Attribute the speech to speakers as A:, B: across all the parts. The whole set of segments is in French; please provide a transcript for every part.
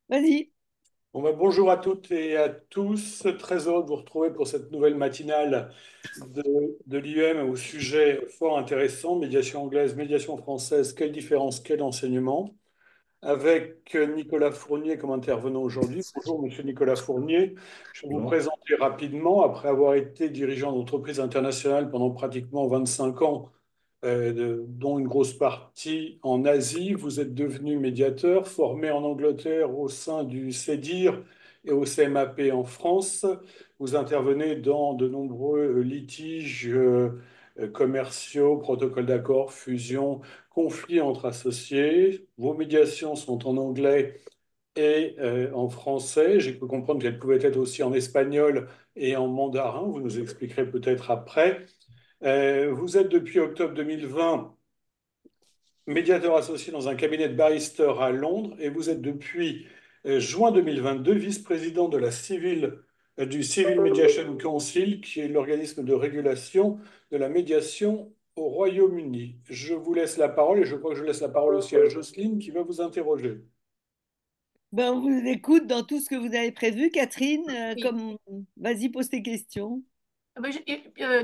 A: Vas-y.
B: Bonjour à toutes et à tous. Très heureux de vous retrouver pour cette nouvelle matinale de l'IEM au sujet fort intéressant, médiation anglaise, médiation française, quelle différence, quel enseignement, avec Nicolas Fournier comme intervenant aujourd'hui. Bonjour, Monsieur Nicolas Fournier. Je vais vous
C: Bonjour.
B: présenter rapidement, après avoir été dirigeant d'entreprise internationale pendant pratiquement 25 ans, dont une grosse partie en Asie. Vous êtes devenu médiateur, formé en Angleterre au sein du CEDIR et au CMAP en France. Vous intervenez dans de nombreux litiges commerciaux, protocoles d'accord, fusions, conflits entre associés. Vos médiations sont en anglais et en français. J'ai pu comprendre qu'elles pouvaient être aussi en espagnol et en mandarin. Vous nous expliquerez peut-être après. Vous êtes depuis octobre 2020 médiateur associé dans un cabinet de barrister à Londres et vous êtes depuis juin 2022 vice-président de du Civil Mediation Council, qui est l'organisme de régulation de la médiation au Royaume-Uni. Je vous laisse la parole et je crois que je laisse la parole aussi à Jocelyne qui va vous interroger.
A: Ben, on vous écoute dans tout ce que vous avez prévu, Catherine.
D: Oui.
A: Vas-y, pose tes questions.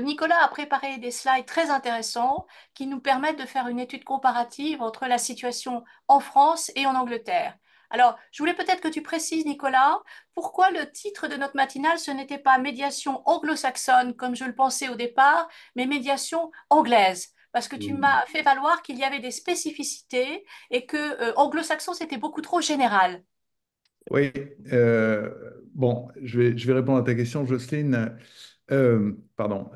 D: Nicolas a préparé des slides très intéressants qui nous permettent de faire une étude comparative entre la situation en France et en Angleterre. Alors, je voulais peut-être que tu précises, Nicolas, pourquoi le titre de notre matinale, ce n'était pas médiation anglo-saxonne, comme je le pensais au départ, mais médiation anglaise. Parce que tu m'as fait valoir qu'il y avait des spécificités et que anglo-saxon, c'était beaucoup trop général.
C: Oui, bon, je vais répondre à ta question, Jocelyne. Pardon,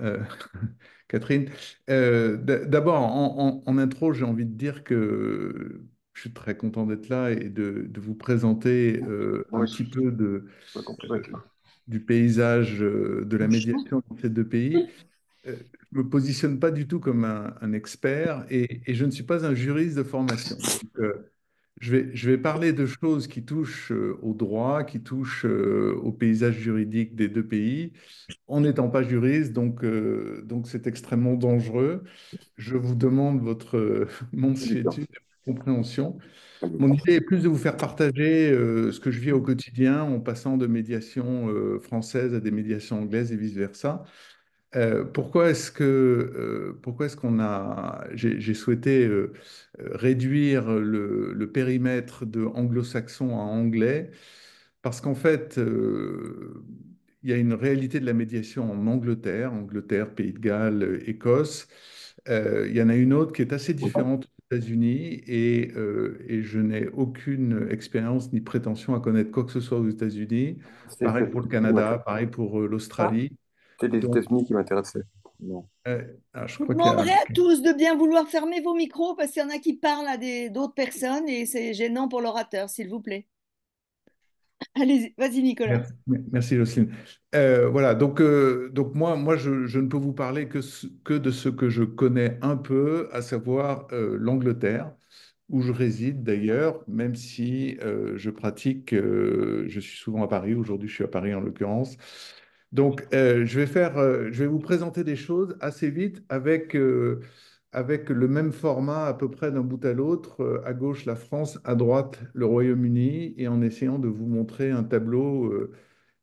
C: Catherine. D'abord, en intro, j'ai envie de dire que je suis très content d'être là et de vous présenter
E: Moi
C: un
E: aussi,
C: petit peu
E: je suis content
C: euh,
E: d'être là.
C: du paysage de la médiation dans ces deux pays. Je ne me positionne pas du tout comme un expert et je ne suis pas un juriste de formation. Donc, je vais parler de choses qui touchent au droit, qui touchent au paysage juridique des deux pays, en n'étant pas juriste, donc c'est extrêmement dangereux. Je vous demande votre
E: Évident.
C: mansuétude et votre compréhension. Mon
E: Évident.
C: idée est plus de vous faire partager ce que je vis au quotidien en passant de médiation française à des médiations anglaises et vice-versa. Pourquoi est-ce qu'on a, j'ai souhaité réduire le périmètre de anglo-saxon à anglais? Parce qu'en fait, il y a une réalité de la médiation en Angleterre, Angleterre, Pays de Galles, Écosse. Il y en a une autre qui est assez différente aux États-Unis et je n'ai aucune expérience ni prétention à connaître quoi que ce soit aux États-Unis.
E: C'est les
C: Pareil pour le
E: États-Unis qui
C: Canada,
E: m'intéressent.
C: pareil pour l'Australie.
E: C'est les
C: Donc,
E: États-Unis qui m'intéressaient. Non.
C: je
A: Je vous
C: crois qu'il y a.
A: demanderai à tous de bien vouloir fermer vos micros parce qu'il y en a qui parlent à d'autres personnes et c'est gênant pour l'orateur, s'il vous plaît. Allez, vas-y, Nicolas.
C: Merci, Jocelyne. Voilà, donc moi je ne peux vous parler que de ce que je connais un peu, à savoir l'Angleterre, où je réside d'ailleurs, même si je pratique, je suis souvent à Paris, aujourd'hui je suis à Paris en l'occurrence. Donc je vais vous présenter des choses assez vite avec le même format à peu près d'un bout à l'autre, à gauche la France, à droite le Royaume-Uni, et en essayant de vous montrer un tableau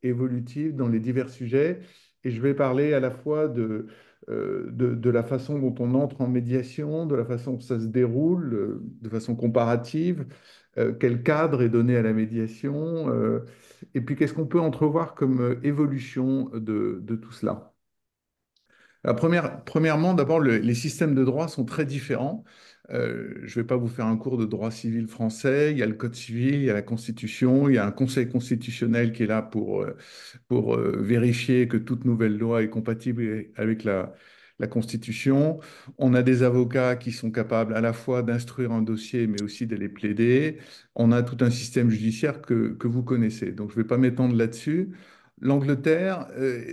C: évolutif dans les divers sujets. Et je vais parler à la fois de la façon dont on entre en médiation, de la façon dont ça se déroule, de façon comparative, quel cadre est donné à la médiation, et puis qu'est-ce qu'on peut entrevoir comme évolution de tout cela. Premièrement, d'abord, les systèmes de droit sont très différents. Je ne vais pas vous faire un cours de droit civil français. Il y a le Code civil, il y a la Constitution, il y a un Conseil constitutionnel qui est là pour vérifier que toute nouvelle loi est compatible avec la Constitution. On a des avocats qui sont capables à la fois d'instruire un dossier, mais aussi d'aller plaider. On a tout un système judiciaire que vous connaissez. Donc, je ne vais pas m'étendre là-dessus. L'Angleterre,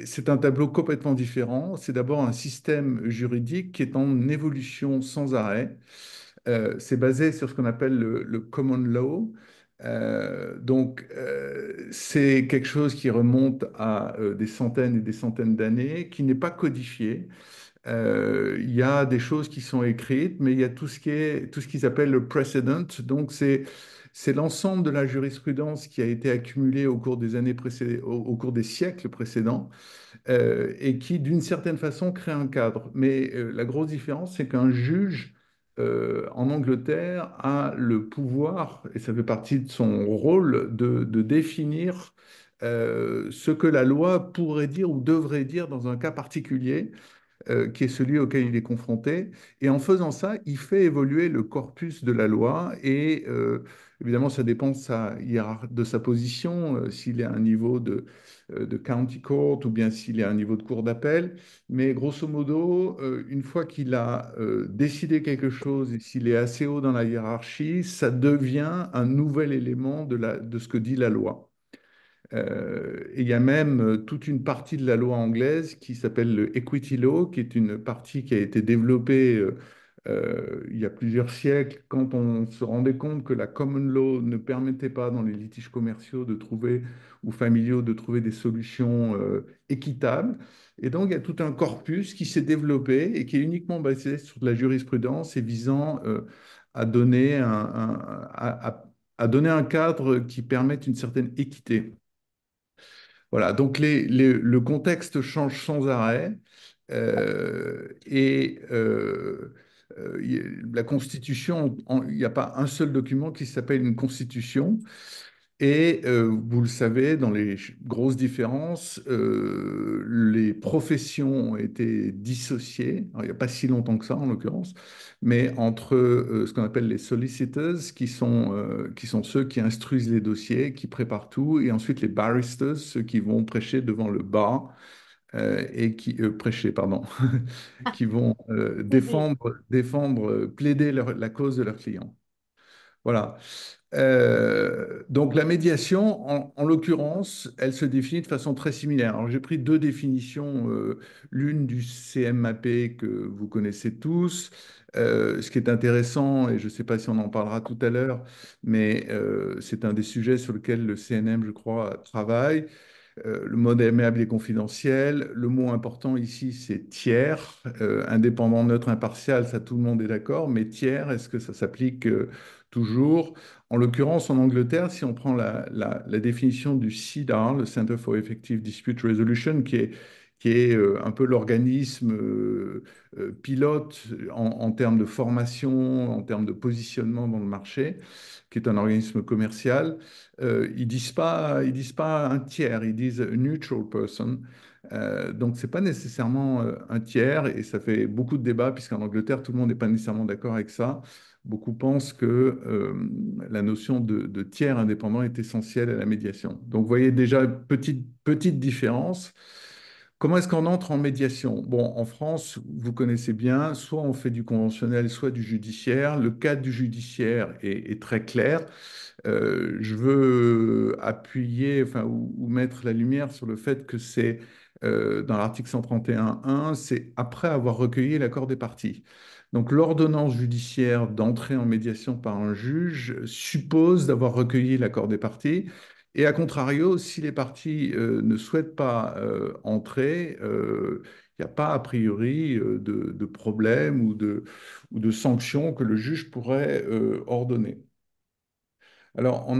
C: c'est un tableau complètement différent. C'est d'abord un système juridique qui est en évolution sans arrêt. C'est basé sur ce qu'on appelle le common law. C'est quelque chose qui remonte à des centaines et des centaines d'années, qui n'est pas codifié. Il y a des choses qui sont écrites, mais il y a tout ce qui est, tout ce qu'ils appellent le precedent. Donc, c'est l'ensemble de la jurisprudence qui a été accumulée au cours des au cours des siècles précédents, et qui, d'une certaine façon, crée un cadre. Mais la grosse différence, c'est qu'un juge en Angleterre a le pouvoir, et ça fait partie de son rôle, de définir ce que la loi pourrait dire ou devrait dire dans un cas particulier, qui est celui auquel il est confronté. Et en faisant ça, il fait évoluer le corpus de la loi et évidemment, ça dépend de sa position, s'il est à un niveau de county court ou bien s'il est à un niveau de cour d'appel. Mais grosso modo, une fois qu'il a décidé quelque chose et s'il est assez haut dans la hiérarchie, ça devient un nouvel élément de ce que dit la loi. Et il y a même toute une partie de la loi anglaise qui s'appelle le Equity Law, qui est une partie qui a été développée il y a plusieurs siècles, quand on se rendait compte que la common law ne permettait pas dans les litiges commerciaux de trouver ou familiaux de trouver des solutions équitables. Et donc il y a tout un corpus qui s'est développé et qui est uniquement basé sur de la jurisprudence et visant à donner à donner un cadre qui permette une certaine équité. Voilà, donc le contexte change sans arrêt la Constitution, il n'y a pas un seul document qui s'appelle une Constitution. Et vous le savez, dans les grosses différences, les professions ont été dissociées. Alors, il n'y a pas si longtemps que ça, en l'occurrence, mais entre ce qu'on appelle les solicitors, qui sont ceux qui instruisent les dossiers, qui préparent tout, et ensuite les barristers, ceux qui vont prêcher devant le bar et qui prêcher, pardon, qui vont
D: Aider.
C: plaider la cause de leurs clients. Voilà. Donc la médiation, en l'occurrence, elle se définit de façon très similaire. Alors j'ai pris deux définitions, l'une du CMAP que vous connaissez tous. Ce qui est intéressant, et je ne sais pas si on en parlera tout à l'heure, mais c'est un des sujets sur lequel le CNM, je crois, travaille. Le mode amiable et confidentiel. Le mot important ici, c'est tiers. Indépendant, neutre, impartial, ça tout le monde est d'accord. Mais tiers, est-ce que ça s'applique toujours? En l'occurrence, en Angleterre, si on prend la définition du CEDAR, le Center for Effective Dispute Resolution, qui est un peu l'organisme pilote en termes de formation, en termes de positionnement dans le marché, qui est un organisme commercial, ils disent pas un tiers, ils disent a neutral person. Donc, c'est pas nécessairement un tiers, et ça fait beaucoup de débats, puisqu'en Angleterre, tout le monde n'est pas nécessairement d'accord avec ça. Beaucoup pensent que la notion de tiers indépendant est essentielle à la médiation. Donc, vous voyez déjà, petite différence. Comment est-ce qu'on entre en médiation? Bon, en France, vous connaissez bien, soit on fait du conventionnel, soit du judiciaire. Le cadre du judiciaire est très clair. Je veux appuyer, enfin, ou mettre la lumière sur le fait que c'est dans l'article 131.1, c'est après avoir recueilli l'accord des parties. Donc, l'ordonnance judiciaire d'entrée en médiation par un juge suppose d'avoir recueilli l'accord des parties. Et à contrario, si les parties ne souhaitent pas entrer, il n'y a pas a priori de problème ou de sanctions que le juge pourrait ordonner. Alors,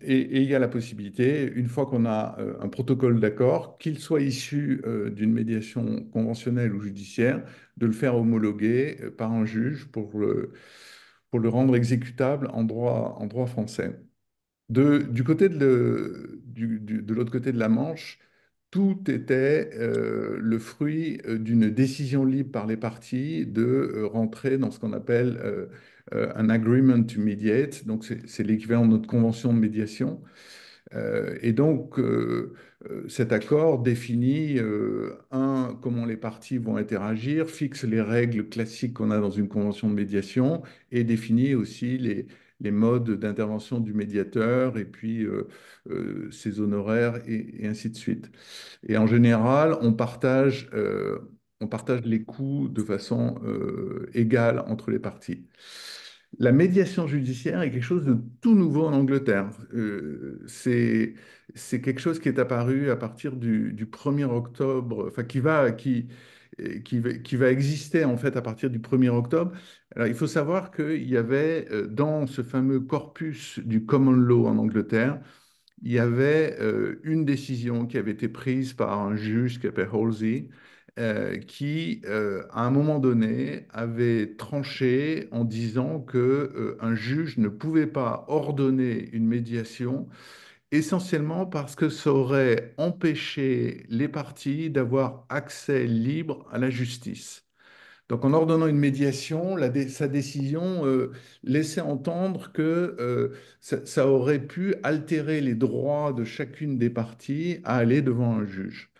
C: et il y a la possibilité, une fois qu'on a un protocole d'accord, qu'il soit issu d'une médiation conventionnelle ou judiciaire, de le faire homologuer par un juge pour le rendre exécutable en droit français. Du côté de l'autre côté de la Manche, tout était le fruit d'une décision libre par les parties de rentrer dans ce qu'on appelle un agreement to mediate. Donc, c'est l'équivalent de notre convention de médiation. Et donc, cet accord définit, comment les parties vont interagir, fixe les règles classiques qu'on a dans une convention de médiation et définit aussi les modes d'intervention du médiateur et puis ses honoraires et ainsi de suite. Et en général, on partage les coûts de façon égale entre les parties. La médiation judiciaire est quelque chose de tout nouveau en Angleterre. C'est quelque chose qui est apparu à partir du 1er octobre, enfin qui va exister en fait à partir du 1er octobre. Alors, il faut savoir qu'il y avait dans ce fameux corpus du common law en Angleterre, il y avait une décision qui avait été prise par un juge qui s'appelle Halsey, qui, à un moment donné, avait tranché en disant que, un juge ne pouvait pas ordonner une médiation, essentiellement parce que ça aurait empêché les parties d'avoir accès libre à la justice. Donc, en ordonnant une médiation, sa décision laissait entendre que ça aurait pu altérer les droits de chacune des parties à aller devant un juge.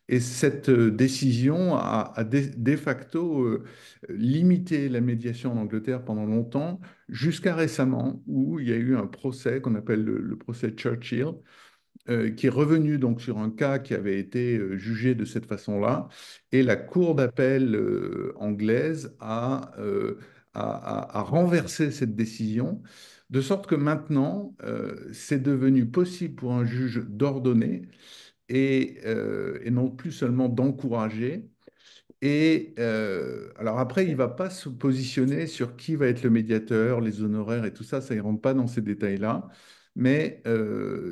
C: Et cette décision a de facto limité la médiation en Angleterre pendant longtemps, jusqu'à récemment, où il y a eu un procès qu'on appelle le procès Churchill, qui est revenu donc sur un cas qui avait été jugé de cette façon-là, et la Cour d'appel anglaise a renversé cette décision, de sorte que maintenant, c'est devenu possible pour un juge d'ordonner et non plus seulement d'encourager. Et alors après, il ne va pas se positionner sur qui va être le médiateur, les honoraires et tout ça, ça ne rentre pas dans ces détails-là. Mais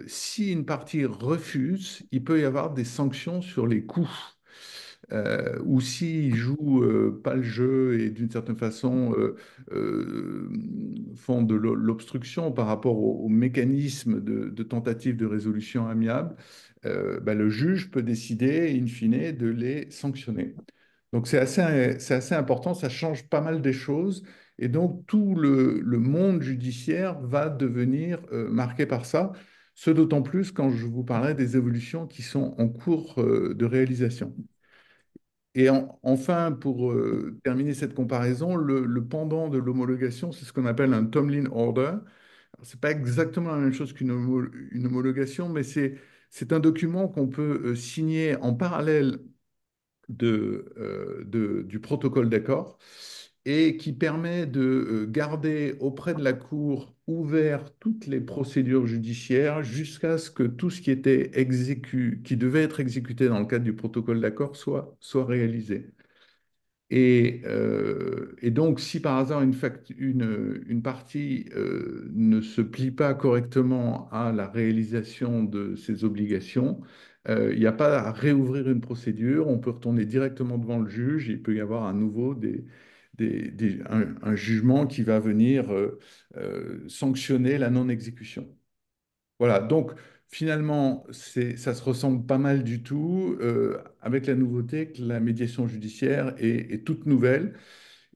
C: si une partie refuse, il peut y avoir des sanctions sur les coûts. Ou s'ils jouent pas le jeu et d'une certaine façon euh, font de l'obstruction par rapport au mécanisme de tentative de résolution amiable, bah, le juge peut décider, in fine, de les sanctionner. Donc c'est assez important, ça change pas mal des choses. Et donc tout le monde judiciaire va devenir marqué par ça, ce d'autant plus quand je vous parlerai des évolutions qui sont en cours de réalisation. Et enfin, pour terminer cette comparaison, le pendant de l'homologation, c'est ce qu'on appelle un Tomlin Order. Ce n'est pas exactement la même chose une homologation, mais c'est un document qu'on peut signer en parallèle du protocole d'accord et qui permet de garder auprès de la Cour ouvert toutes les procédures judiciaires jusqu'à ce que tout ce qui devait être exécuté dans le cadre du protocole d'accord soit réalisé. Et donc, si par hasard une partie ne se plie pas correctement à la réalisation de ses obligations, il n'y a pas à réouvrir une procédure, on peut retourner directement devant le juge, il peut y avoir à nouveau un jugement qui va venir sanctionner la non-exécution. Voilà, donc finalement, ça se ressemble pas mal du tout, avec la nouveauté que la médiation judiciaire est toute nouvelle.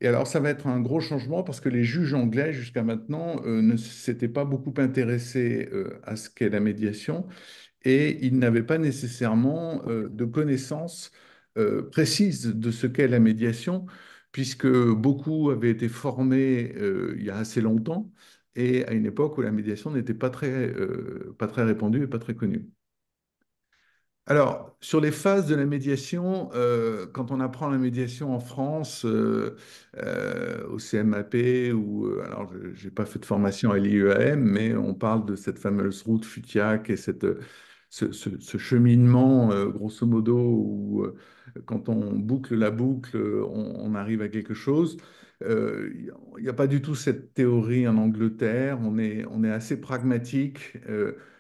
C: Et alors, ça va être un gros changement parce que les juges anglais, jusqu'à maintenant, ne s'étaient pas beaucoup intéressés à ce qu'est la médiation et ils n'avaient pas nécessairement de connaissances précises de ce qu'est la médiation, puisque beaucoup avaient été formés il y a assez longtemps et à une époque où la médiation n'était pas très répandue et pas très connue. Alors, sur les phases de la médiation, quand on apprend la médiation en France, au CMAP, alors je n'ai pas fait de formation à l'IEAM, mais on parle de cette fameuse route Futiac et ce cheminement, grosso modo, où quand on boucle la boucle, on arrive à quelque chose. Il n'y a pas du tout cette théorie en Angleterre, on est assez pragmatique.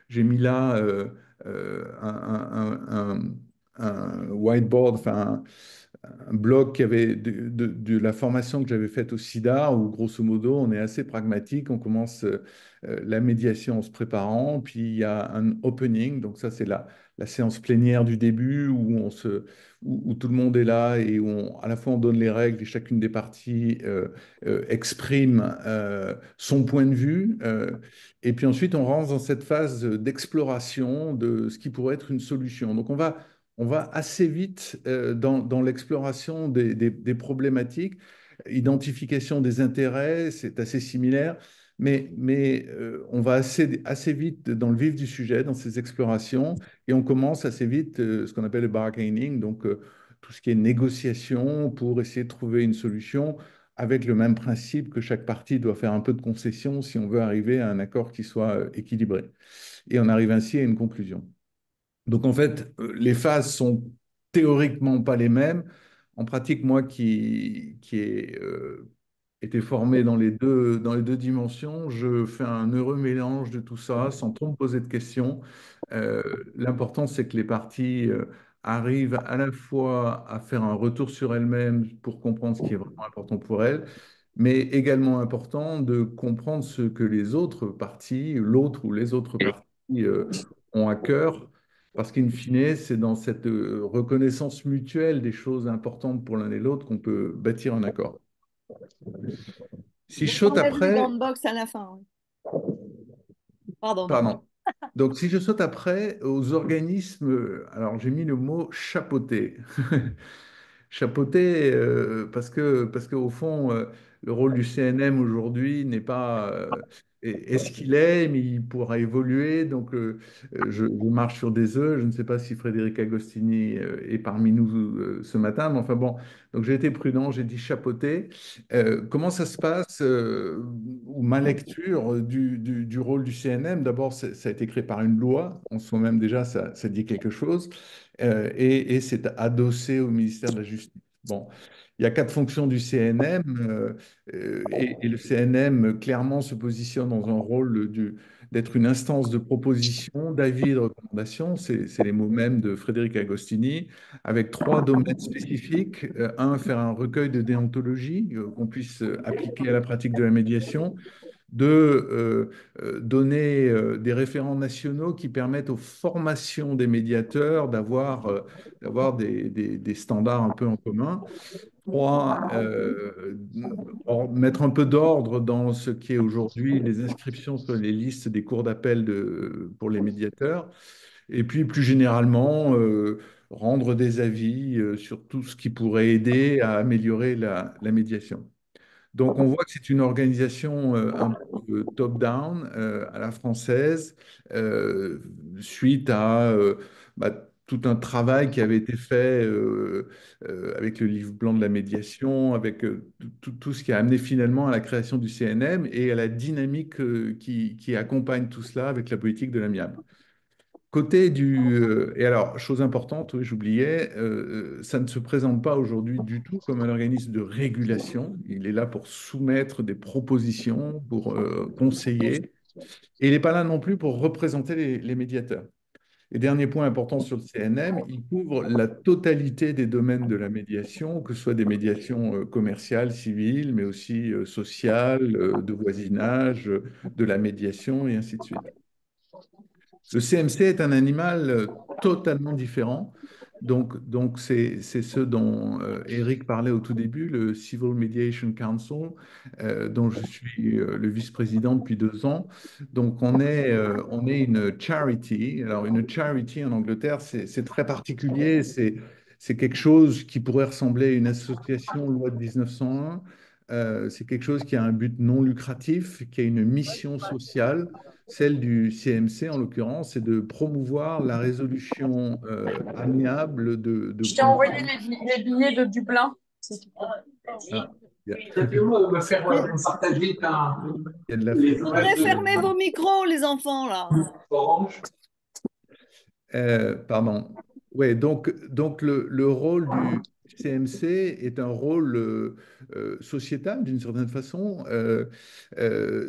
C: J'ai mis là un whiteboard, enfin un blog qui avait de la formation que j'avais faite au SIDA, où grosso modo on est assez pragmatique, on commence la médiation en se préparant, puis il y a un opening, donc ça c'est la séance plénière du début où tout le monde est là et où à la fois on donne les règles et chacune des parties exprime son point de vue. Et puis ensuite, on rentre dans cette phase d'exploration de ce qui pourrait être une solution. Donc, on va assez vite dans l'exploration des problématiques, identification des intérêts, c'est assez similaire, mais on va assez vite dans le vif du sujet, dans ces explorations, et on commence assez vite ce qu'on appelle le bargaining, donc tout ce qui est négociation pour essayer de trouver une solution avec le même principe que chaque partie doit faire un peu de concession si on veut arriver à un accord qui soit équilibré. Et on arrive ainsi à une conclusion. Donc en fait, les phases sont théoriquement pas les mêmes. En pratique, moi qui ai été formé dans les deux dimensions, je fais un heureux mélange de tout ça sans trop me poser de questions. Euh, L'important, c'est que les parties arrivent à la fois à faire un retour sur elles-mêmes pour comprendre ce qui est vraiment important pour elles, mais également important de comprendre ce que les autres parties, l'autre ou les autres parties ont à cœur, parce qu'in fine, c'est dans cette reconnaissance mutuelle des choses importantes pour l'un et l'autre qu'on peut bâtir un accord. Si je saute
A: J'enlève les gants
C: après,
A: de boxe à la fin. Pardon.
C: pardon. Donc, si je saute après aux organismes, alors j'ai mis le mot chapeauté. Chapeauté, parce qu'au fond, le rôle du CNM aujourd'hui n'est pas est ce qu'il est, mais il pourra évoluer. Donc, je marche sur des œufs. Je ne sais pas si Frédéric Agostini est parmi nous ce matin, mais enfin bon, donc j'ai été prudent, j'ai dit chapeauté. Comment ça se passe, ou ma lecture du rôle du CNM? D'abord, ça a été créé par une loi. En soi-même, déjà, ça dit quelque chose. Et c'est adossé au ministère de la Justice. Bon, il y a quatre fonctions du CNM, et le CNM clairement se positionne dans un rôle d'être une instance de proposition, d'avis et de recommandation. C'est les mots mêmes de Frédéric Agostini, avec trois domaines spécifiques. Un, faire un recueil de déontologie qu'on puisse appliquer à la pratique de la médiation. Deux, donner des référents nationaux qui permettent aux formations des médiateurs d'avoir des standards un peu en commun. Trois, mettre un peu d'ordre dans ce qui est aujourd'hui les inscriptions sur les listes des cours d'appel pour les médiateurs. Et puis, plus généralement, rendre des avis sur tout ce qui pourrait aider à améliorer la médiation. Donc, on voit que c'est une organisation un peu top-down, à la française, euh, suite à tout un travail qui avait été fait avec le livre blanc de la médiation, avec tout ce qui a amené finalement à la création du CNM et à la dynamique qui accompagne tout cela avec la politique de l'amiable. Et alors, chose importante, oui, j'oubliais, ça ne se présente pas aujourd'hui du tout comme un organisme de régulation. Il est là pour soumettre des propositions, pour conseiller. Et il n'est pas là non plus pour représenter les médiateurs. Et dernier point important sur le CNM, il couvre la totalité des domaines de la médiation, que ce soit des médiations commerciales, civiles, mais aussi sociales, de voisinage, de la médiation, et ainsi de suite. Le CMC est un animal totalement différent. Donc c'est ce dont Eric parlait au tout début, le Civil Mediation Council, dont je suis le vice-président depuis 2 ans. Donc on est une charity. Alors une charity en Angleterre, c'est très particulier. C'est quelque chose qui pourrait ressembler à une association loi de 1901. C'est quelque chose qui a un but non lucratif, qui a une mission sociale. Celle du CMC, en l'occurrence, c'est de promouvoir la résolution amiable de
F: Je t'ai envoyé
C: conflits.
F: les billets de Dublin.
C: Ah, il y a,
E: Me faire me partager
C: il y a de la
A: Faudrait
C: frustration.
A: fermer vos micros, les enfants, là.
E: orange.
C: Pardon. Ouais, donc le rôle du CMC est un rôle sociétal d'une certaine façon.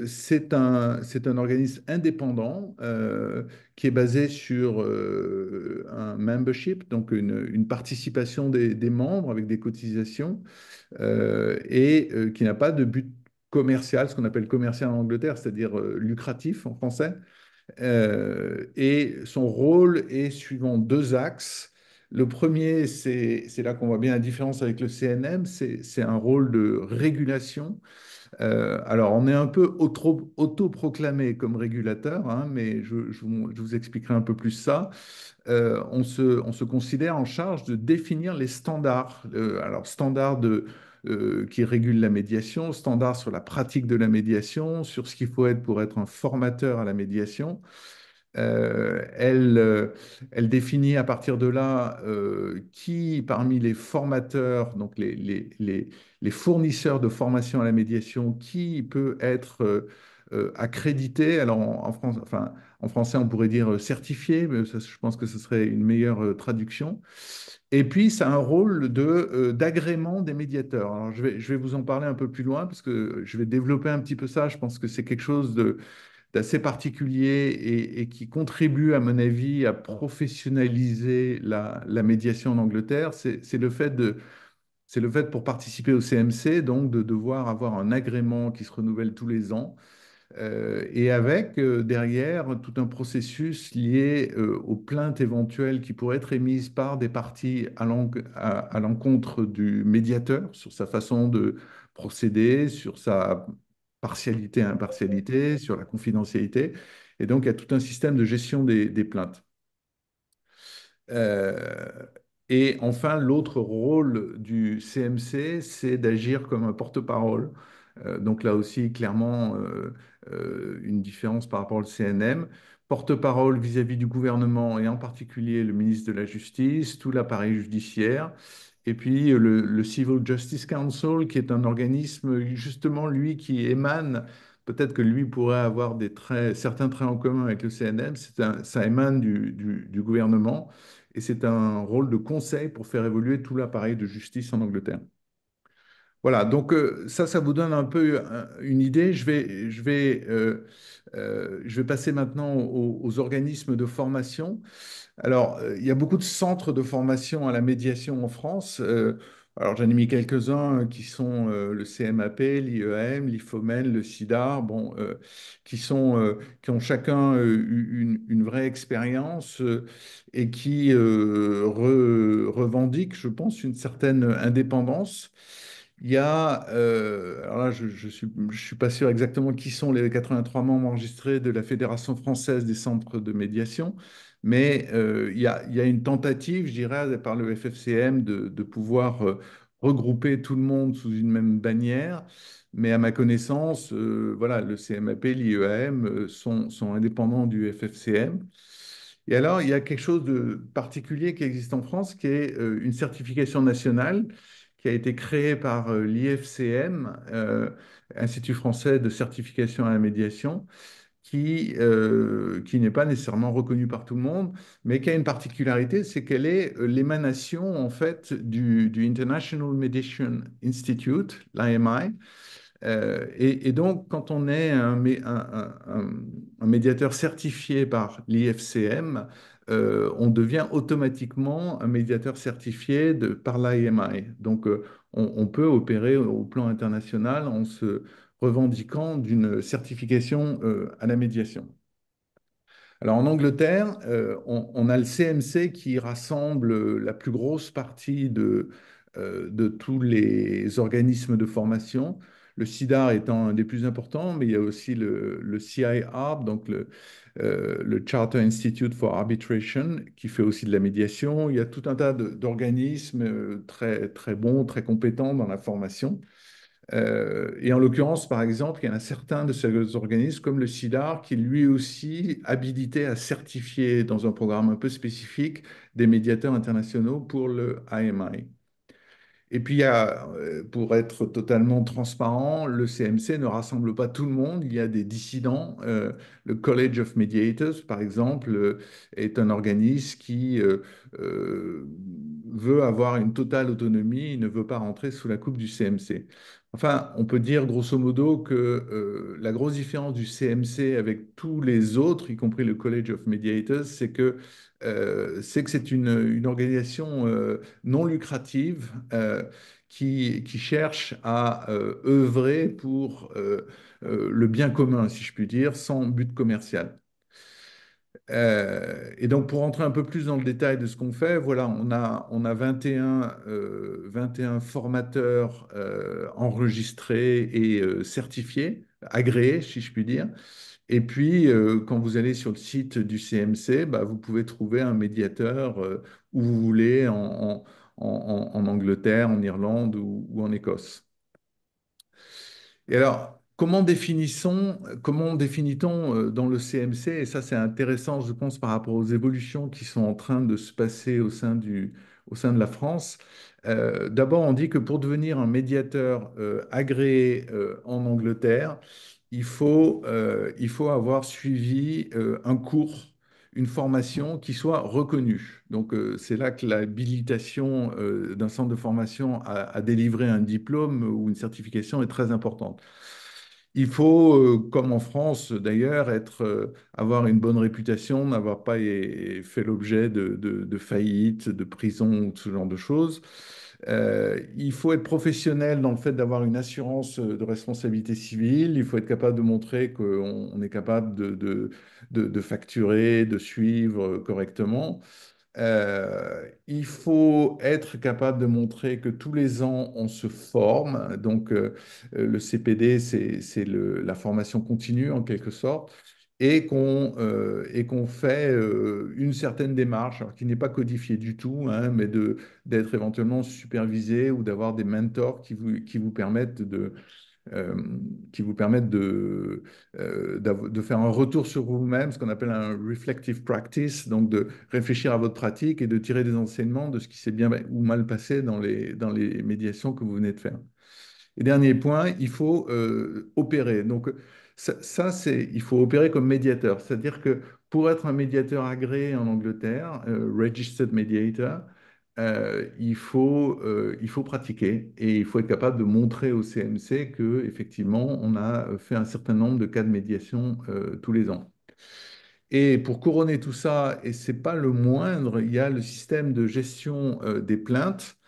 C: C'est un organisme indépendant qui est basé sur un membership, donc une participation des membres avec des cotisations, et qui n'a pas de but commercial, ce qu'on appelle commercial en Angleterre, c'est-à-dire lucratif en français. Et son rôle est suivant deux axes. Le premier, c'est là qu'on voit bien la différence avec le CNM, c'est un rôle de régulation. Alors, on est un peu autoproclamé comme régulateur, hein, mais je vous expliquerai un peu plus ça. On se considère en charge de définir les standards. Alors, standards qui régulent la médiation, standards sur la pratique de la médiation, sur ce qu'il faut être pour être un formateur à la médiation. Euh, elle, euh, Elle définit à partir de là qui, parmi les formateurs, donc les fournisseurs de formation à la médiation, qui peut être accrédité. Alors en France, enfin, en français, on pourrait dire certifié, mais ça, je pense que ce serait une meilleure traduction. Et puis, ça a un rôle d'agrément des médiateurs. Alors, je vais vous en parler un peu plus loin parce que je vais développer un petit peu ça. Je pense que c'est quelque chose d'assez particulier et qui contribue, à mon avis, à professionnaliser la médiation en Angleterre. C'est le fait pour participer au CMC, donc de devoir avoir un agrément qui se renouvelle tous les ans et avec derrière tout un processus lié aux plaintes éventuelles qui pourraient être émises par des parties à l'encontre du médiateur sur sa façon de procéder, sur sa partialité, impartialité, sur la confidentialité. Et donc, il y a tout un système de gestion des plaintes. Euh, et enfin, l'autre rôle du CMC, c'est d'agir comme un porte-parole. Donc là aussi, clairement, une différence par rapport au CNM. Porte-parole vis-à-vis du gouvernement et en particulier le ministre de la Justice, tout l'appareil judiciaire. Et puis le Civil Justice Council, qui est un organisme, justement, lui, qui émane, peut-être que lui pourrait avoir certains traits en commun avec le CNM, ça émane du gouvernement et c'est un rôle de conseil pour faire évoluer tout l'appareil de justice en Angleterre. Voilà, donc ça vous donne un peu une idée. Je vais passer maintenant aux organismes de formation. Alors, il y a beaucoup de centres de formation à la médiation en France. Alors, j'en ai mis quelques-uns qui sont le CMAP, l'IEM, l'IFOMEN, le CIDAR, bon, qui ont chacun eu une vraie expérience et qui revendiquent, je pense, une certaine indépendance. Il y a, alors là, je suis pas sûr exactement qui sont les 83 membres enregistrés de la Fédération française des centres de médiation, mais il y a une tentative, je dirais, par le FFCM de pouvoir regrouper tout le monde sous une même bannière. Mais à ma connaissance, voilà, le CMAP, l'IEM sont indépendants du FFCM. Et alors, il y a quelque chose de particulier qui existe en France, qui est une certification nationale qui a été créée par l'IFCM, Institut français de certification à la médiation, qui n'est pas nécessairement reconnue par tout le monde, mais qui a une particularité, c'est qu'elle est l'émanation en fait du International Mediation Institute, l'IMI. Et donc, quand on est un médiateur certifié par l'IFCM, on devient automatiquement un médiateur certifié par l'IMI. Donc, on peut opérer au plan international en se revendiquant d'une certification à la médiation. Alors en Angleterre, on a le CMC qui rassemble la plus grosse partie de tous les organismes de formation. Le CIDAR étant un des plus importants, mais il y a aussi le CIARB, donc le Charter Institute for Arbitration, qui fait aussi de la médiation. Il y a tout un tas d'organismes très, très bons, très compétents dans la formation. Et en l'occurrence, par exemple, il y en a certains de ces organismes, comme le CIDAR, qui lui aussi habilité à certifier dans un programme un peu spécifique des médiateurs internationaux pour le IMI. Et puis, pour être totalement transparent, le CMC ne rassemble pas tout le monde. Il y a des dissidents. Le College of Mediators, par exemple, est un organisme qui veut avoir une totale autonomie. Il ne veut pas rentrer sous la coupe du CMC. Enfin, on peut dire grosso modo que la grosse différence du CMC avec tous les autres, y compris le College of Mediators, c'est que c'est une organisation non lucrative qui cherche à œuvrer pour le bien commun, si je puis dire, sans but commercial. Et donc, pour rentrer un peu plus dans le détail de ce qu'on fait, voilà, on a 21 formateurs enregistrés et certifiés, agréés, si je puis dire. Et puis, quand vous allez sur le site du CMC, bah, vous pouvez trouver un médiateur où vous voulez, en Angleterre, en Irlande ou en Écosse. Et alors, comment définit-on dans le CMC? Et ça, c'est intéressant, je pense, par rapport aux évolutions qui sont en train de se passer au sein de la France. D'abord, on dit que pour devenir un médiateur agréé en Angleterre, il faut avoir suivi un cours, une formation qui soit reconnue. Donc, c'est là que l'habilitation d'un centre de formation à délivrer un diplôme ou une certification est très importante. Il faut, comme en France d'ailleurs, avoir une bonne réputation, n'avoir pas fait l'objet de faillites, de prison ou de ce genre de choses. Il faut être professionnel dans le fait d'avoir une assurance de responsabilité civile. Il faut être capable de montrer qu'on est capable de facturer, de suivre correctement. Il faut être capable de montrer que tous les ans, on se forme. Donc, le CPD, c'est la formation continue en quelque sorte, et qu'on fait une certaine démarche, alors qui n'est pas codifiée du tout, hein, mais d'être éventuellement supervisé ou d'avoir des mentors qui vous permettent euh, de faire un retour sur vous-même, ce qu'on appelle un reflective practice, donc de réfléchir à votre pratique et de tirer des enseignements de ce qui s'est bien ou mal passé dans les médiations que vous venez de faire. Et dernier point, il faut opérer. Donc, il faut opérer comme médiateur. C'est-à-dire que pour être un médiateur agréé en Angleterre, registered mediator, il faut pratiquer et il faut être capable de montrer au CMC que effectivement, on a fait un certain nombre de cas de médiation tous les ans. Et pour couronner tout ça, et c'est pas le moindre, il y a le système de gestion des plaintes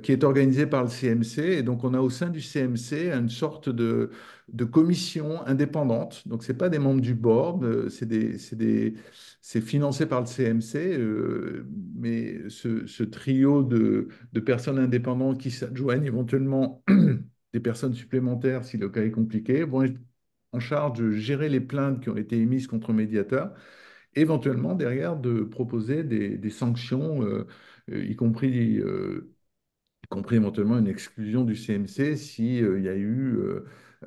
C: qui est organisé par le CMC. Et donc, on a au sein du CMC une sorte de commission indépendante. Donc, ce n'est pas des membres du board, c'est financé par le CMC, mais ce trio de personnes indépendantes qui s'adjoignent éventuellement des personnes supplémentaires si le cas est compliqué, vont être en charge de gérer les plaintes qui ont été émises contre le médiateur, éventuellement derrière de proposer des sanctions, y compris éventuellement une exclusion du CMC si, il y a eu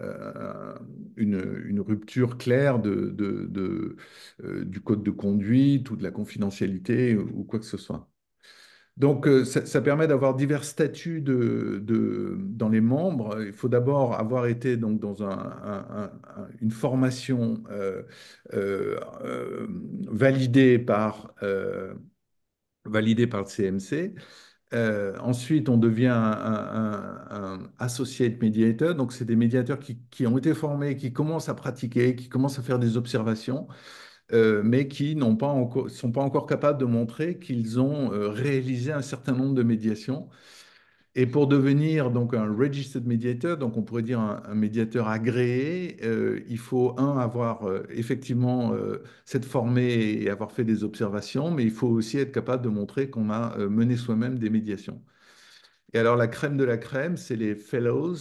C: euh, une rupture claire du code de conduite ou de la confidentialité ou quoi que ce soit. Donc, ça permet d'avoir divers statuts dans les membres. Il faut d'abord avoir été donc, dans une formation euh, euh, validée validée par le CMC. Ensuite, on devient un associate mediator. Donc, c'est des médiateurs qui ont été formés, qui commencent à pratiquer, qui commencent à faire des observations, mais qui n'ont pas encore, sont pas encore capables de montrer qu'ils ont réalisé un certain nombre de médiations. Et pour devenir donc un registered mediator, donc on pourrait dire un médiateur agréé, il faut, avoir effectivement s'être formé et avoir fait des observations, mais il faut aussi être capable de montrer qu'on a mené soi-même des médiations. Et alors la crème de la crème, c'est les fellows,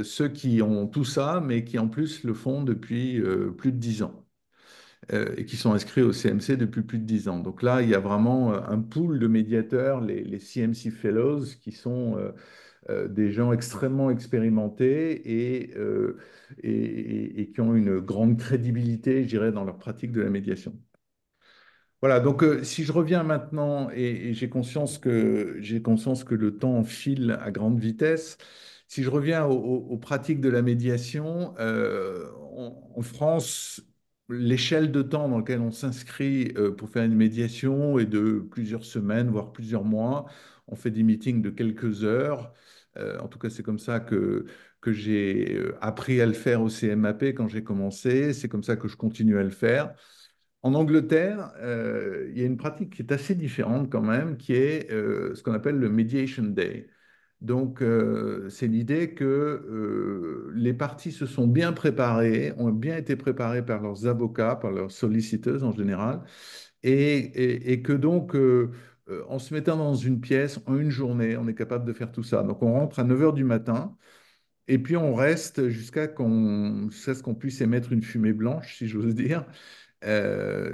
C: ceux qui ont tout ça, mais qui en plus le font depuis plus de 10 ans. Et qui sont inscrits au CMC depuis plus de 10 ans. Donc là, il y a vraiment un pool de médiateurs, les CMC Fellows, qui sont des gens extrêmement expérimentés et qui ont une grande crédibilité, je dirais, dans leur pratique de la médiation. Voilà, donc si je reviens maintenant, et j'ai conscience que le temps file à grande vitesse, si je reviens aux pratiques de la médiation, en France, l'échelle de temps dans laquelle on s'inscrit pour faire une médiation est de plusieurs semaines, voire plusieurs mois. On fait des meetings de quelques heures. En tout cas, c'est comme ça que j'ai appris à le faire au CMAP quand j'ai commencé. C'est comme ça que je continue à le faire. En Angleterre, il y a une pratique qui est assez différente quand même, qui est ce qu'on appelle le Mediation Day. Donc, c'est l'idée que les parties se sont bien préparées, ont bien été préparées par leurs avocats, par leurs solliciteurs en général, et que donc, en se mettant dans une pièce, en une journée, on est capable de faire tout ça. Donc, on rentre à 9 heures du matin, et puis on reste jusqu'à ce qu'on puisse émettre une fumée blanche, si j'ose dire.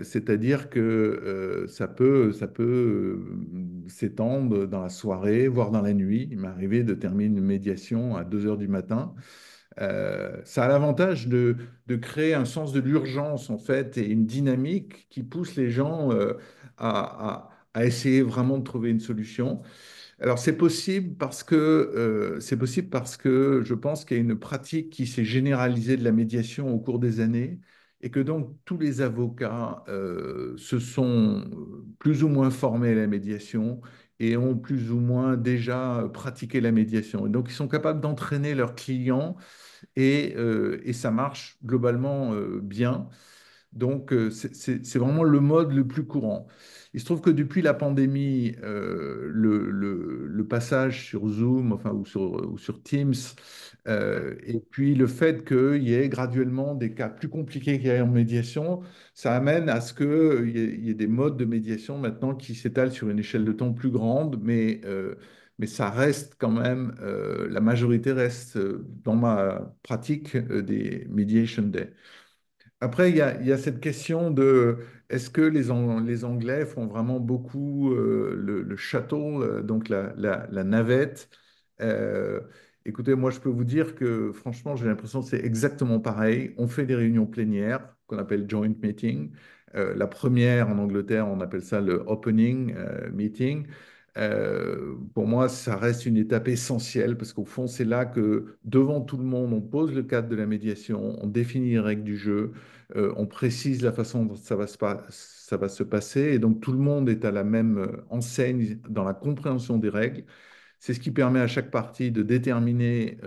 C: C'est-à-dire que ça peut s'étendre dans la soirée, voire dans la nuit. Il m'est arrivé de terminer une médiation à 2 heures du matin. Ça a l'avantage de créer un sens de l'urgence, en fait, et une dynamique qui pousse les gens à essayer vraiment de trouver une solution. Alors c'est possible parce que je pense qu'il y a une pratique qui s'est généralisée de la médiation au cours des années et que donc tous les avocats se sont plus ou moins formés à la médiation et ont plus ou moins déjà pratiqué la médiation. Et donc ils sont capables d'entraîner leurs clients et ça marche globalement bien. Donc, c'est vraiment le mode le plus courant. Il se trouve que depuis la pandémie, le passage sur Zoom, enfin, ou sur Teams, et puis le fait qu'il y ait graduellement des cas plus compliqués qu'il y a en médiation, ça amène à ce qu'il y ait des modes de médiation maintenant qui s'étalent sur une échelle de temps plus grande, mais ça reste quand même, la majorité reste dans ma pratique des Mediation Day. Après, il y a cette question de est-ce que les Anglais font vraiment beaucoup le shuttle, donc la navette? Euh, Écoutez, moi, je peux vous dire que franchement, j'ai l'impression que c'est exactement pareil. On fait des réunions plénières qu'on appelle joint meeting. La première en Angleterre, on appelle ça le opening meeting. Pour moi, ça reste une étape essentielle parce qu'au fond, c'est là que devant tout le monde, on pose le cadre de la médiation, on définit les règles du jeu, on précise la façon dont ça va se passer et donc tout le monde est à la même enseigne dans la compréhension des règles. C'est ce qui permet à chaque partie de déterminer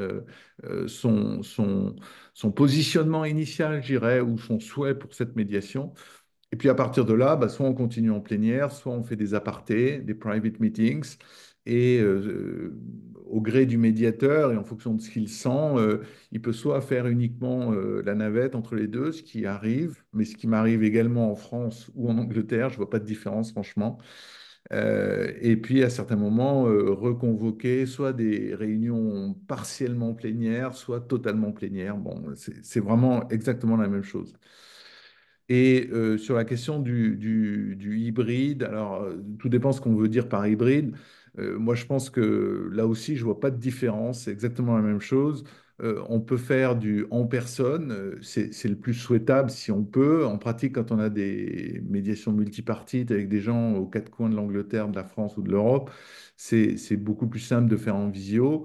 C: son positionnement initial, je dirais, ou son souhait pour cette médiation. Et puis à partir de là, bah, soit on continue en plénière, soit on fait des apartés, des private meetings, et au gré du médiateur et en fonction de ce qu'il sent, il peut soit faire uniquement la navette entre les deux, ce qui arrive, mais ce qui m'arrive également en France ou en Angleterre, je ne vois pas de différence franchement. Et puis à certains moments, reconvoquer soit des réunions partiellement plénières, soit totalement plénières. Bon, c'est vraiment exactement la même chose. Et sur la question du hybride, alors tout dépend ce qu'on veut dire par hybride. Moi, je pense que là aussi, je vois pas de différence. C'est exactement la même chose. On peut faire du en personne, c'est le plus souhaitable si on peut. En pratique, quand on a des médiations multipartites avec des gens aux quatre coins de l'Angleterre, de la France ou de l'Europe, c'est beaucoup plus simple de faire en visio.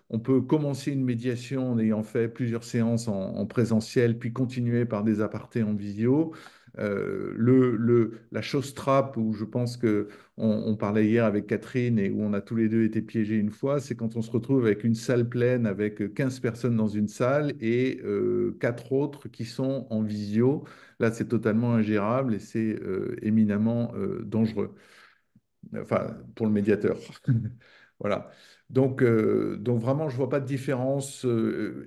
C: On peut commencer une médiation en ayant fait plusieurs séances en présentiel, puis continuer par des apartés en visio. La chose trappe, où je pense que on parlait hier avec Catherine et où on a tous les deux été piégés une fois, c'est quand on se retrouve avec une salle pleine, avec 15 personnes dans une salle et quatre autres qui sont en visio. Là, c'est totalement ingérable et c'est éminemment dangereux, enfin, pour le médiateur. Voilà. Donc vraiment, je vois pas de différence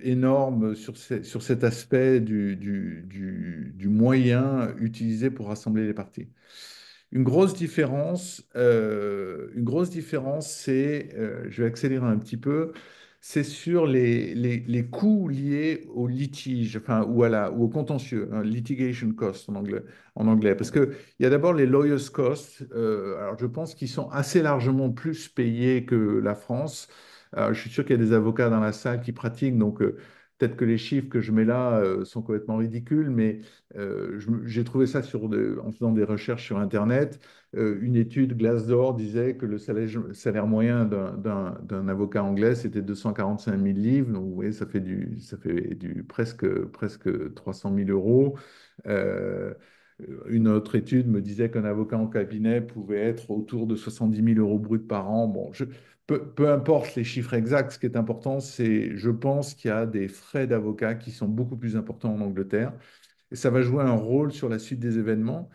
C: énorme sur cet aspect du moyen utilisé pour rassembler les parties. Une grosse différence, c'est, je vais accélérer un petit peu, c'est sur les coûts liés au litige, enfin, ou au contentieux, hein, litigation cost en anglais. Parce qu'il y a d'abord les lawyers costs, alors je pense qu'ils sont assez largement plus payés que la France. Je suis sûr qu'il y a des avocats dans la salle qui pratiquent, donc peut-être que les chiffres que je mets là sont complètement ridicules, mais j'ai trouvé ça en faisant des recherches sur Internet. Une étude Glassdoor disait que le salaire moyen d'un avocat anglais, c'était 245 000 livres. Donc, vous voyez, ça fait presque 300 000 euros. Euh, une autre étude me disait qu'un avocat en cabinet pouvait être autour de 70 000 euros bruts par an. Bon, peu importe les chiffres exacts, ce qui est important, c'est, je pense qu'il y a des frais d'avocat qui sont beaucoup plus importants en Angleterre. Et ça va jouer un rôle sur la suite des événements.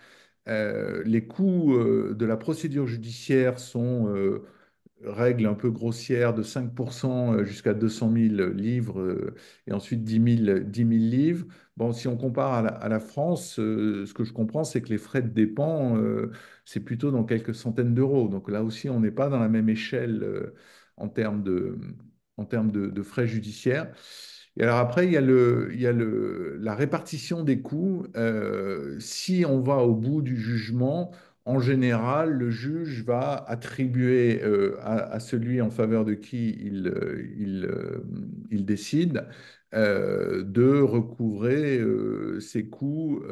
C: Les coûts de la procédure judiciaire sont règle un peu grossière de 5% jusqu'à 200 000 livres et ensuite 10 000 livres. Bon, si on compare à la France, ce que je comprends, c'est que les frais de dépend, c'est plutôt dans quelques centaines d'euros. Donc là aussi, on n'est pas dans la même échelle en termes de frais judiciaires. Et alors après, il y a la répartition des coûts. Si on va au bout du jugement, en général, le juge va attribuer à celui en faveur de qui il décide de recouvrer ses coûts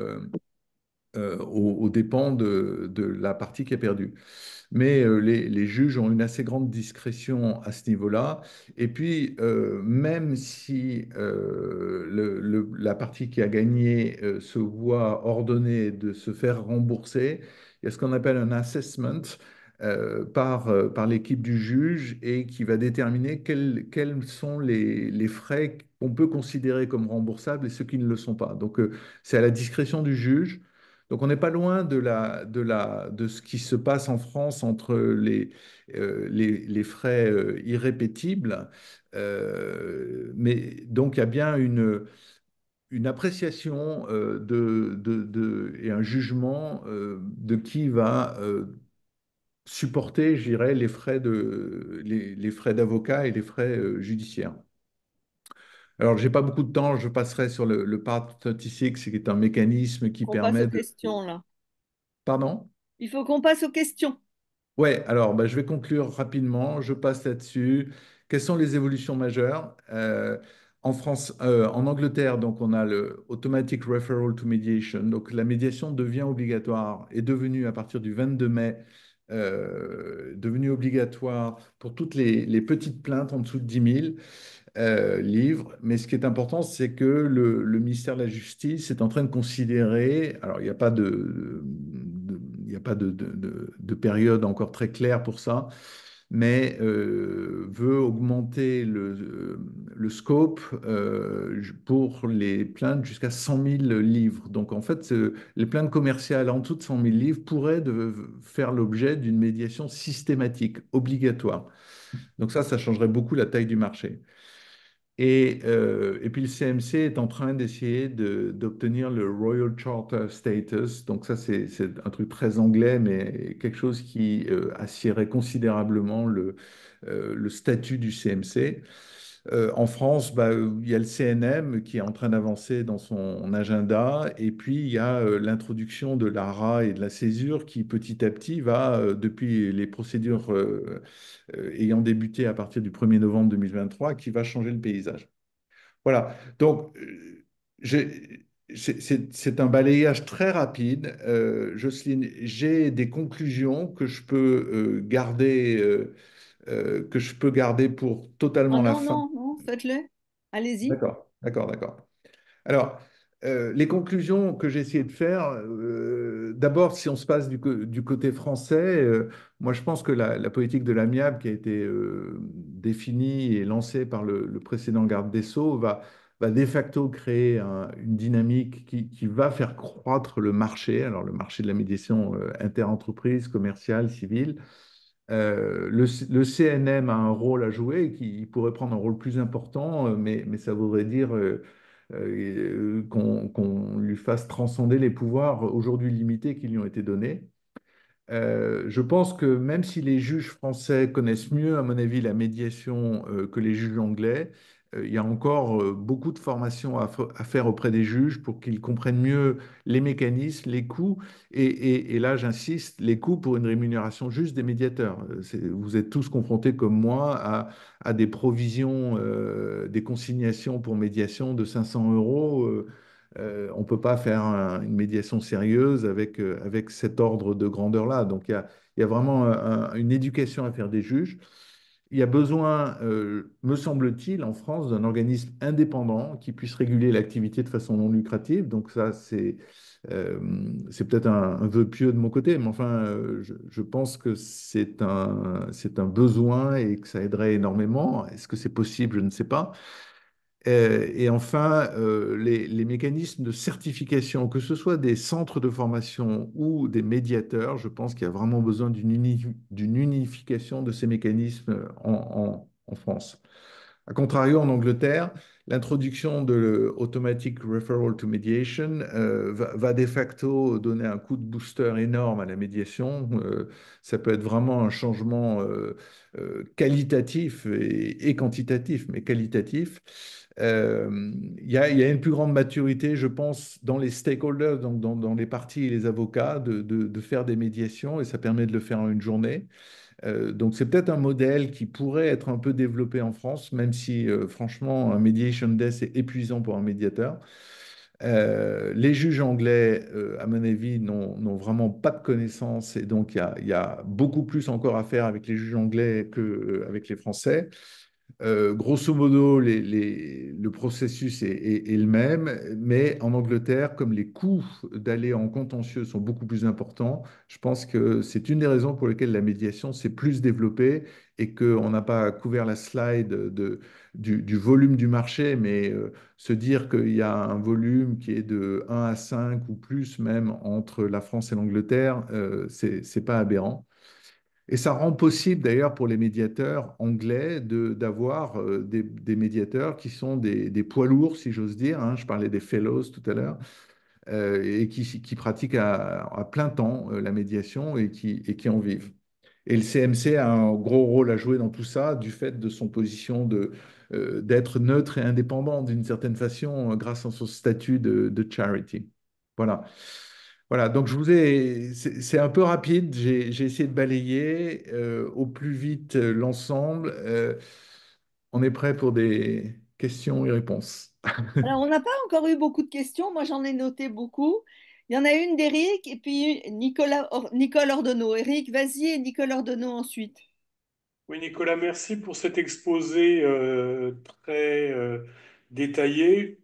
C: aux dépens de la partie qui a perdu. Mais les juges ont une assez grande discrétion à ce niveau-là. Et puis, même si la partie qui a gagné se voit ordonnée de se faire rembourser, il y a ce qu'on appelle un assessment par l'équipe du juge et qui va déterminer quels sont les frais qu'on peut considérer comme remboursables et ceux qui ne le sont pas. Donc, c'est à la discrétion du juge. Donc on n'est pas loin de ce qui se passe en France entre les frais irrépétibles. Mais donc il y a bien une appréciation et un jugement de qui va supporter, je dirais, les frais d'avocat et les frais judiciaires. Alors, j'ai pas beaucoup de temps, je passerai sur le Part 36, qui est un mécanisme qui
A: Qu'on passe
C: permet
A: aux
C: de...
A: questions, là.
C: Pardon?
A: Il faut qu'on passe aux questions.
C: Ouais, alors bah, je vais conclure rapidement. Je passe là-dessus. Quelles sont les évolutions majeures? En France, en Angleterre, donc on a le Automatic Referral to Mediation. Donc la médiation devient obligatoire, est devenue à partir du 22 mai, devenue obligatoire pour toutes les petites plaintes en dessous de 10 000 livres. Mais ce qui est important, c'est que le ministère de la Justice est en train de considérer, alors il n'y a pas il n'y a pas de période encore très claire pour ça, mais veut augmenter le scope pour les plaintes jusqu'à 100 000 livres. Donc en fait, les plaintes commerciales en dessous de 100 000 livres pourraient faire l'objet d'une médiation systématique, obligatoire. Donc ça changerait beaucoup la taille du marché. Et puis le CMC est en train d'essayer d'obtenir le Royal Charter Status. Donc ça, c'est un truc très anglais, mais quelque chose qui assiérait considérablement le statut du CMC. En France, bah, il y a le CNM qui est en train d'avancer dans son agenda, et puis il y a l'introduction de l'ARA et de la césure qui petit à petit va, depuis les procédures ayant débuté à partir du 1er novembre 2023, qui va changer le paysage. Voilà, donc c'est un balayage très rapide. Jocelyne, j'ai des conclusions que je peux garder pour
A: Oh
C: totalement la
A: non,
C: fin.
A: non, non, faites-le. Allez-y.
C: D'accord, d'accord, d'accord. Alors, les conclusions que j'ai essayé de faire, d'abord, si on se passe du côté français, moi je pense que la politique de l'amiable qui a été définie et lancée par le précédent garde des Sceaux va de facto créer une dynamique qui va faire croître le marché, alors le marché de la médiation interentreprise, commerciale, civile. Le CNM a un rôle à jouer, qui pourrait prendre un rôle plus important, mais ça voudrait dire qu'on lui fasse transcender les pouvoirs aujourd'hui limités qui lui ont été donnés. Je pense que même si les juges français connaissent mieux, à mon avis, la médiation que les juges anglais, il y a encore beaucoup de formation à faire auprès des juges pour qu'ils comprennent mieux les mécanismes, les coûts, et là, j'insiste, les coûts pour une rémunération juste des médiateurs. Vous êtes tous confrontés comme moi à des provisions, des consignations pour médiation de 500 euros. On ne peut pas faire une médiation sérieuse avec cet ordre de grandeur-là. Donc il y a vraiment une éducation à faire des juges. Il y a besoin, me semble-t-il, en France, d'un organisme indépendant qui puisse réguler l'activité de façon non lucrative. Donc ça, euh, c'est peut-être un vœu pieux de mon côté, mais enfin, je pense que c'est un besoin et que ça aiderait énormément. Est-ce que c'est possible? Je ne sais pas. Et enfin, les mécanismes de certification, que ce soit des centres de formation ou des médiateurs, je pense qu'il y a vraiment besoin d'une unification de ces mécanismes en France. A contrario, en Angleterre, l'introduction de l'Automatic Referral to Mediation va de facto donner un coup de booster énorme à la médiation. Ça peut être vraiment un changement qualitatif et quantitatif, mais qualitatif. Il y a une plus grande maturité, je pense, dans les stakeholders, donc dans les parties et les avocats, de faire des médiations, et ça permet de le faire en une journée. Donc c'est peut-être un modèle qui pourrait être un peu développé en France, même si franchement un mediation day c'est épuisant pour un médiateur. Les juges anglais, à mon avis, n'ont vraiment pas de connaissances et donc il y a beaucoup plus encore à faire avec les juges anglais qu'avec les Français. Grosso modo, le processus est le même, mais en Angleterre, comme les coûts d'aller en contentieux sont beaucoup plus importants, je pense que c'est une des raisons pour lesquelles la médiation s'est plus développée et qu'on n'a pas couvert la slide du volume du marché, mais se dire qu'il y a un volume qui est de 1 à 5 ou plus même entre la France et l'Angleterre, c'est pas aberrant. Et ça rend possible d'ailleurs pour les médiateurs anglais d'avoir des médiateurs qui sont des poids lourds, si j'ose dire, hein. Je parlais des fellows tout à l'heure, et qui pratiquent à plein temps la médiation et qui en vivent. Et le CMC a un gros rôle à jouer dans tout ça, du fait de son position d'être neutre et indépendant d'une certaine façon, grâce à son statut de charity. Voilà. Voilà, donc c'est un peu rapide, j'ai essayé de balayer au plus vite l'ensemble. On est prêt pour des questions et réponses.
A: Alors, on n'a pas encore eu beaucoup de questions. Moi, j'en ai noté beaucoup. Il y en a une d'Éric et puis Nicole Ordonneau. Éric, vas-y et Nicole Ordonneau ensuite.
B: Oui, Nicolas, merci pour cet exposé très détaillé.